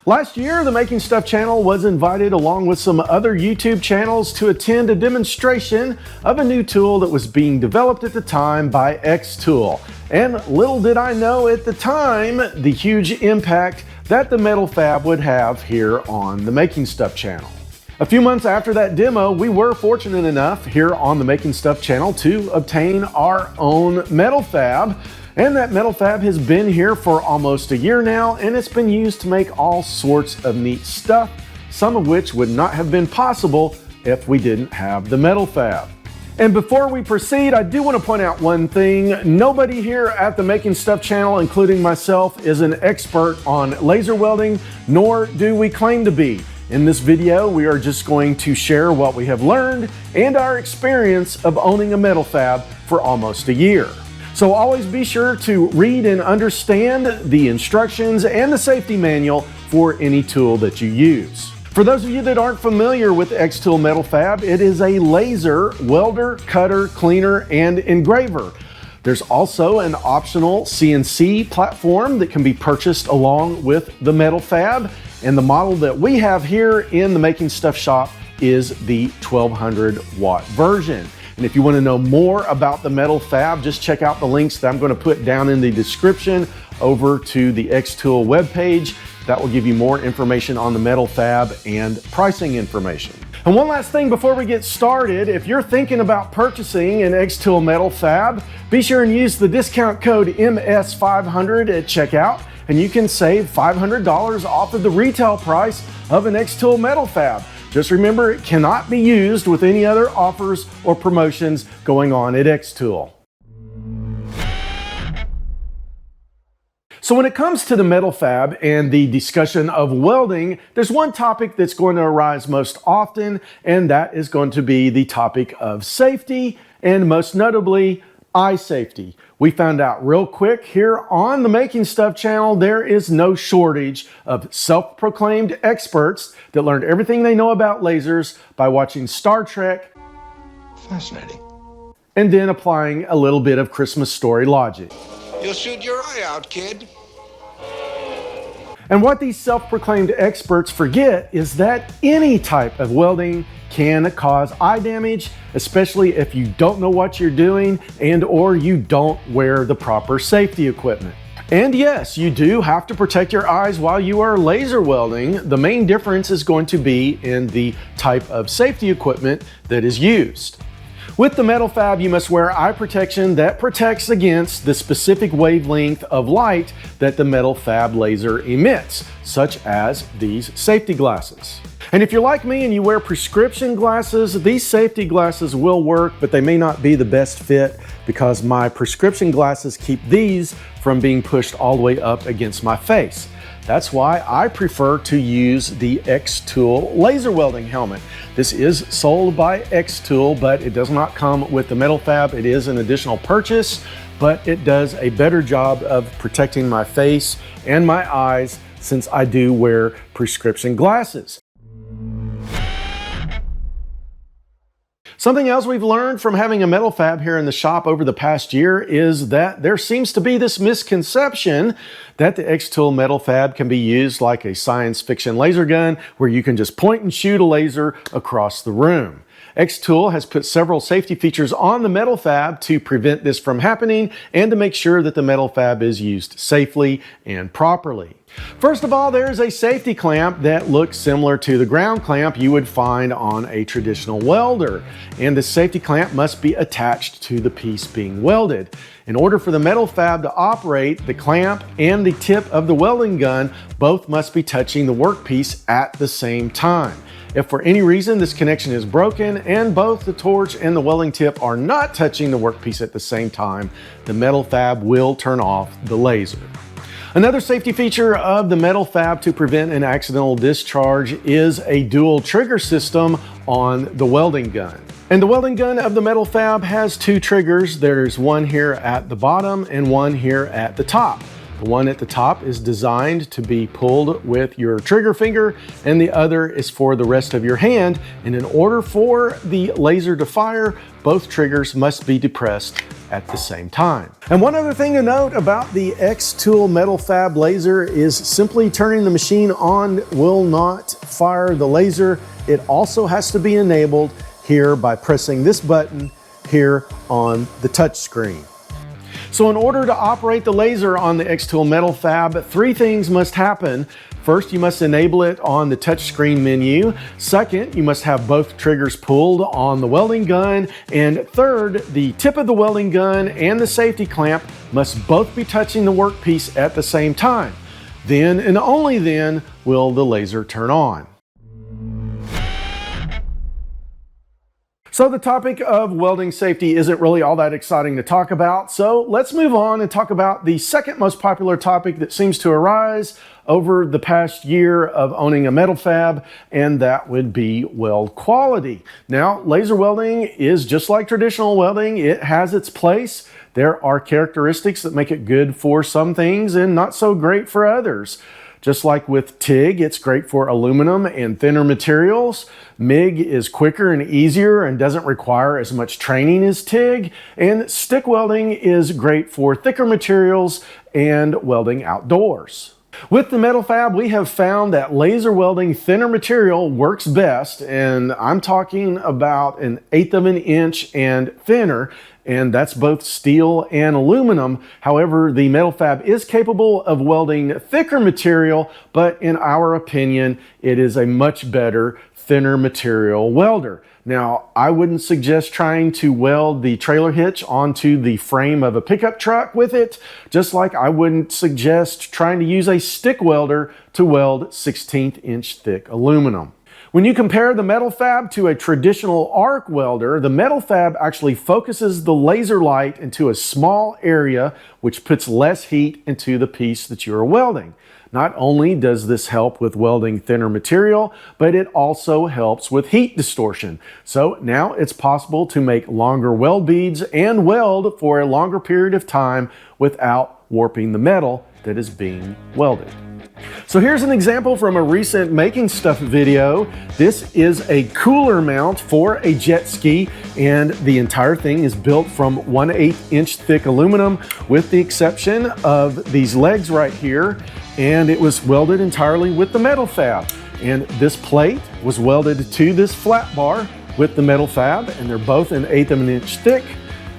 Last year, the Making Stuff channel was invited along with some other YouTube channels to attend a demonstration of a new tool that was being developed at the time by xTool. And little did I know at the time the huge impact that the Metal Fab would have here on the Making Stuff channel. A few months after that demo, we were fortunate enough here on the Making Stuff channel to obtain our own Metal Fab. And that Metal Fab has been here for almost a year now, and it's been used to make all sorts of neat stuff, some of which would not have been possible if we didn't have the Metal Fab. And before we proceed, I do want to point out one thing. Nobody here at the Making Stuff channel, including myself, is an expert on laser welding, nor do we claim to be. In this video, we are just going to share what we have learned and our experience of owning a Metal Fab for almost a year. So always be sure to read and understand the instructions and the safety manual for any tool that you use. For those of you that aren't familiar with xTool Metal Fab, it is a laser welder, cutter, cleaner, and engraver. There's also an optional CNC platform that can be purchased along with the Metal Fab, and the model that we have here in the Making Stuff shop is the 1200 watt version. And if you want to know more about the Metal Fab, just check out the links that I'm going to put down in the description over to the xTool webpage. That will give you more information on the Metal Fab and pricing information. And one last thing before we get started, if you're thinking about purchasing an xTool Metal Fab, be sure and use the discount code MS500 at checkout, and you can save $500 off of the retail price of an xTool Metal Fab. Just remember, it cannot be used with any other offers or promotions going on at xTool. So when it comes to the Metal Fab and the discussion of welding, there's one topic that's going to arise most often, and that is going to be the topic of safety, and most notably, eye safety. We found out real quick here on the Making Stuff channel, there is no shortage of self-proclaimed experts that learned everything they know about lasers by watching Star Trek. Fascinating. And then applying a little bit of Christmas Story logic. You'll shoot your eye out, kid. And what these self-proclaimed experts forget is that any type of welding can cause eye damage, especially if you don't know what you're doing and or you don't wear the proper safety equipment. And yes, you do have to protect your eyes while you are laser welding. The main difference is going to be in the type of safety equipment that is used. With the Metal Fab, you must wear eye protection that protects against the specific wavelength of light that the Metal Fab laser emits, such as these safety glasses. And if you're like me and you wear prescription glasses, these safety glasses will work, but they may not be the best fit because my prescription glasses keep these from being pushed all the way up against my face. That's why I prefer to use the xTool laser welding helmet. This is sold by xTool, but it does not come with the Metal Fab. It is an additional purchase, but it does a better job of protecting my face and my eyes since I do wear prescription glasses. Something else we've learned from having a Metal Fab here in the shop over the past year is that there seems to be this misconception that the xTool Metal Fab can be used like a science fiction laser gun where you can just point and shoot a laser across the room. xTool has put several safety features on the Metal Fab to prevent this from happening and to make sure that the Metal Fab is used safely and properly. First of all, there's a safety clamp that looks similar to the ground clamp you would find on a traditional welder. And the safety clamp must be attached to the piece being welded. In order for the Metal Fab to operate, the clamp and the tip of the welding gun both must be touching the workpiece at the same time. If for any reason this connection is broken and both the torch and the welding tip are not touching the workpiece at the same time, the Metal Fab will turn off the laser. Another safety feature of the Metal Fab to prevent an accidental discharge is a dual trigger system on the welding gun. And the welding gun of the Metal Fab has two triggers. There's one here at the bottom and one here at the top. The one at the top is designed to be pulled with your trigger finger, and the other is for the rest of your hand. And in order for the laser to fire, both triggers must be depressed at the same time. And one other thing to note about the xTool Metal Fab laser is simply turning the machine on will not fire the laser. It also has to be enabled here by pressing this button here on the touch screen. So in order to operate the laser on the xTool Metal Fab, three things must happen. First, you must enable it on the touchscreen menu. Second, you must have both triggers pulled on the welding gun. And third, the tip of the welding gun and the safety clamp must both be touching the workpiece at the same time. Then and only then will the laser turn on. So the topic of welding safety isn't really all that exciting to talk about, so let's move on and talk about the second most popular topic that seems to arise over the past year of owning a metal fab, and that would be weld quality. Now, laser welding is just like traditional welding. It has its place. There are characteristics that make it good for some things and not so great for others. Just like with TIG, it's great for aluminum and thinner materials. MIG is quicker and easier and doesn't require as much training as TIG. And stick welding is great for thicker materials and welding outdoors. With the Metal Fab, we have found that laser welding thinner material works best, and I'm talking about 1/8 of an inch and thinner, and that's both steel and aluminum. However, the Metal Fab is capable of welding thicker material, but in our opinion, it is a much better thinner material welder. Now, I wouldn't suggest trying to weld the trailer hitch onto the frame of a pickup truck with it, just like I wouldn't suggest trying to use a stick welder to weld 16th inch thick aluminum. When you compare the Metal Fab to a traditional arc welder, the Metal Fab actually focuses the laser light into a small area, which puts less heat into the piece that you're welding. Not only does this help with welding thinner material, but it also helps with heat distortion. So now it's possible to make longer weld beads and weld for a longer period of time without warping the metal that is being welded. So here's an example from a recent Making Stuff video. This is a cooler mount for a jet ski, and the entire thing is built from 1/8 inch thick aluminum with the exception of these legs right here, and it was welded entirely with the Metal Fab. And this plate was welded to this flat bar with the Metal Fab, and they're both 1/8 of an inch thick.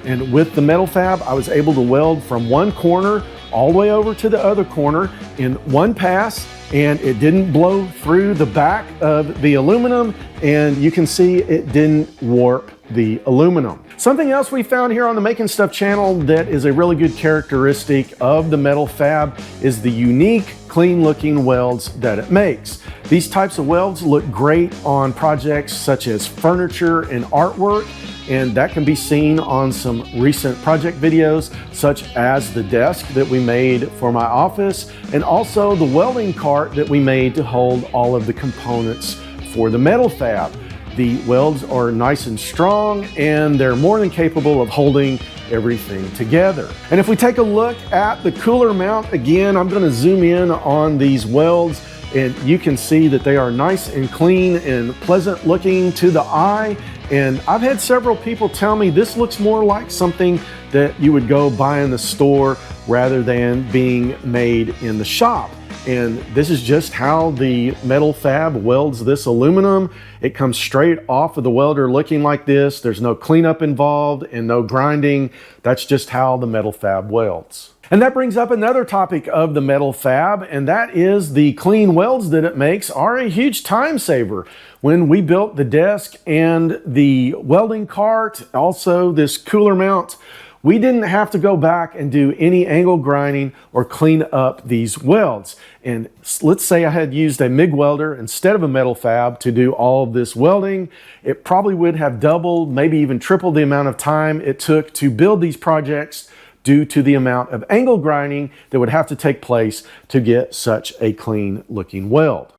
And with the Metal Fab, I was able to weld from one corner all the way over to the other corner in one pass, and it didn't blow through the back of the aluminum, and you can see it didn't warp the aluminum. Something else we found here on the Making Stuff channel that is a really good characteristic of the Metal Fab is the unique, clean looking welds that it makes. These types of welds look great on projects such as furniture and artwork, and that can be seen on some recent project videos, such as the desk that we made for my office, and also the welding cart that we made to hold all of the components for the Metal Fab. The welds are nice and strong, and they're more than capable of holding everything together. And if we take a look at the cooler mount, again, I'm going to zoom in on these welds, and you can see that they are nice and clean and pleasant looking to the eye. And I've had several people tell me this looks more like something that you would go buy in the store rather than being made in the shop. And this is just how the Metal Fab welds this aluminum. It comes straight off of the welder looking like this. There's no cleanup involved and no grinding. That's just how the Metal Fab welds. And that brings up another topic of the Metal Fab, and that is the clean welds that it makes are a huge time saver. When we built the desk and the welding cart, also this cooler mount, we didn't have to go back and do any angle grinding or clean up these welds. And let's say I had used a MIG welder instead of a Metal Fab to do all of this welding. It probably would have doubled, maybe even tripled the amount of time it took to build these projects due to the amount of angle grinding that would have to take place to get such a clean looking weld.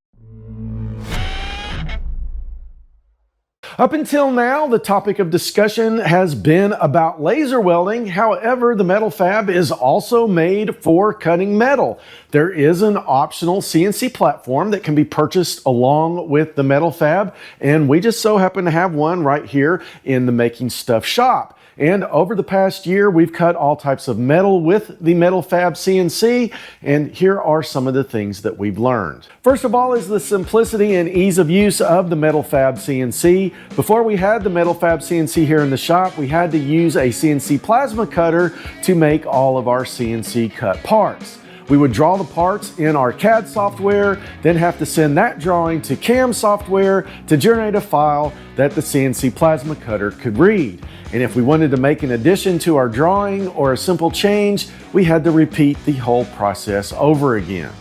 Up until now, the topic of discussion has been about laser welding. However, the Metal Fab is also made for cutting metal. There is an optional CNC platform that can be purchased along with the Metal Fab, and we just so happen to have one right here in the Making Stuff shop. And over the past year, we've cut all types of metal with the Metal Fab CNC, and here are some of the things that we've learned. First of all is the simplicity and ease of use of the Metal Fab CNC. Before we had the Metal Fab CNC here in the shop, we had to use a CNC plasma cutter to make all of our CNC cut parts. We would draw the parts in our CAD software, then have to send that drawing to CAM software to generate a file that the CNC plasma cutter could read. And if we wanted to make an addition to our drawing or a simple change, we had to repeat the whole process over again.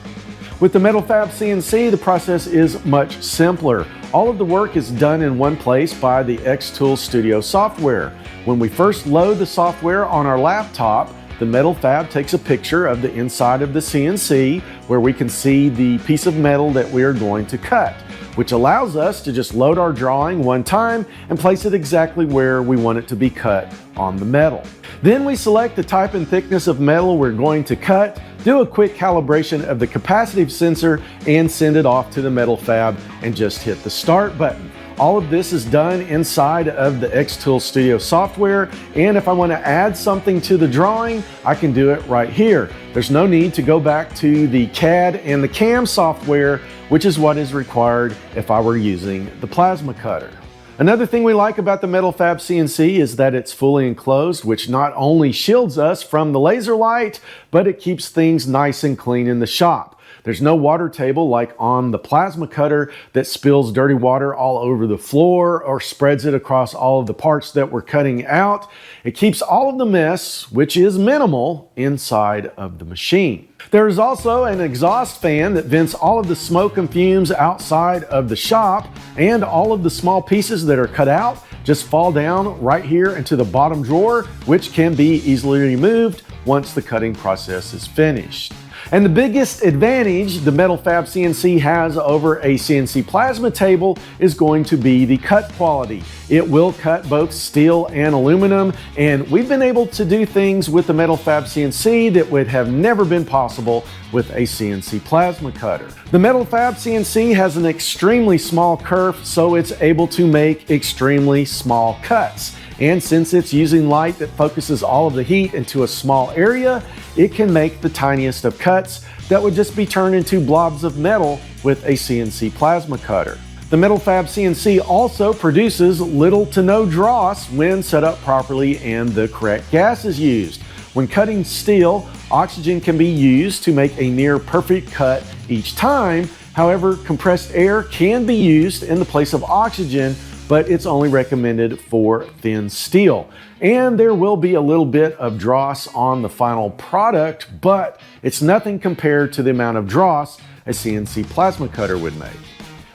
With the Metal Fab CNC, the process is much simpler. All of the work is done in one place by the xTool Studio software. When we first load the software on our laptop, the Metal Fab takes a picture of the inside of the CNC where we can see the piece of metal that we are going to cut, which allows us to just load our drawing one time and place it exactly where we want it to be cut on the metal. Then we select the type and thickness of metal we're going to cut, do a quick calibration of the capacitive sensor, and send it off to the Metal Fab and just hit the start button. All of this is done inside of the xTool Studio software, and if I want to add something to the drawing, I can do it right here. There's no need to go back to the CAD and the CAM software, which is what is required if I were using the plasma cutter. Another thing we like about the Metal Fab CNC is that it's fully enclosed, which not only shields us from the laser light, but it keeps things nice and clean in the shop. There's no water table like on the plasma cutter that spills dirty water all over the floor or spreads it across all of the parts that we're cutting out. It keeps all of the mess, which is minimal, inside of the machine. There is also an exhaust fan that vents all of the smoke and fumes outside of the shop, and all of the small pieces that are cut out just fall down right here into the bottom drawer, which can be easily removed once the cutting process is finished. And the biggest advantage the Metal Fab CNC has over a CNC plasma table is going to be the cut quality. It will cut both steel and aluminum, and we've been able to do things with the Metal Fab CNC that would have never been possible with a CNC plasma cutter. The Metal Fab CNC has an extremely small kerf, so it's able to make extremely small cuts. And since it's using light that focuses all of the heat into a small area, it can make the tiniest of cuts that would just be turned into blobs of metal with a CNC plasma cutter. The Metal Fab CNC also produces little to no dross when set up properly and the correct gas is used. When cutting steel, oxygen can be used to make a near perfect cut each time. However, compressed air can be used in the place of oxygen, but it's only recommended for thin steel. And there will be a little bit of dross on the final product, but it's nothing compared to the amount of dross a CNC plasma cutter would make.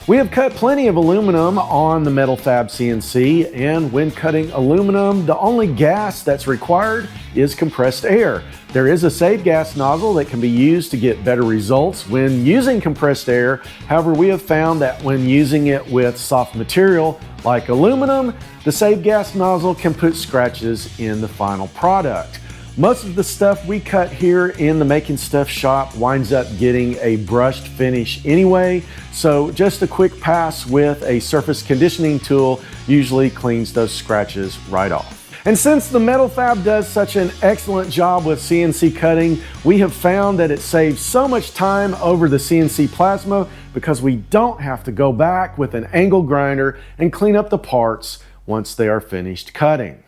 We have cut plenty of aluminum on the Metal Fab CNC, and when cutting aluminum, the only gas that's required is compressed air. There is a save gas nozzle that can be used to get better results when using compressed air. However, we have found that when using it with soft material like aluminum, the save gas nozzle can put scratches in the final product. Most of the stuff we cut here in the Making Stuff shop winds up getting a brushed finish anyway, so just a quick pass with a surface conditioning tool usually cleans those scratches right off. And since the Metal Fab does such an excellent job with CNC cutting, we have found that it saves so much time over the CNC plasma because we don't have to go back with an angle grinder and clean up the parts once they are finished cutting.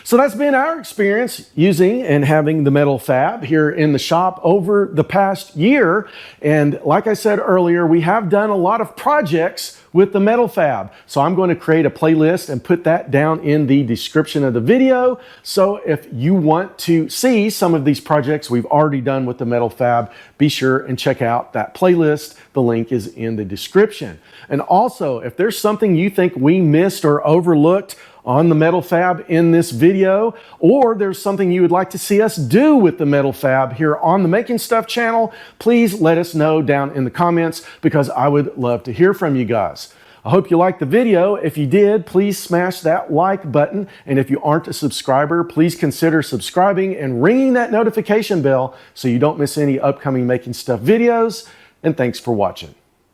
So that's been our experience using and having the Metal Fab here in the shop over the past year. And like I said earlier, we have done a lot of projects with the Metal Fab. So I'm going to create a playlist and put that down in the description of the video. So if you want to see some of these projects we've already done with the Metal Fab, be sure and check out that playlist. The link is in the description. And also, if there's something you think we missed or overlooked on the Metal Fab in this video, or there's something you would like to see us do with the Metal Fab here on the Making Stuff channel, please let us know down in the comments because I would love to hear from you guys. I hope you liked the video. If you did, please smash that like button. And if you aren't a subscriber, please consider subscribing and ringing that notification bell so you don't miss any upcoming Making Stuff videos. And thanks for watching.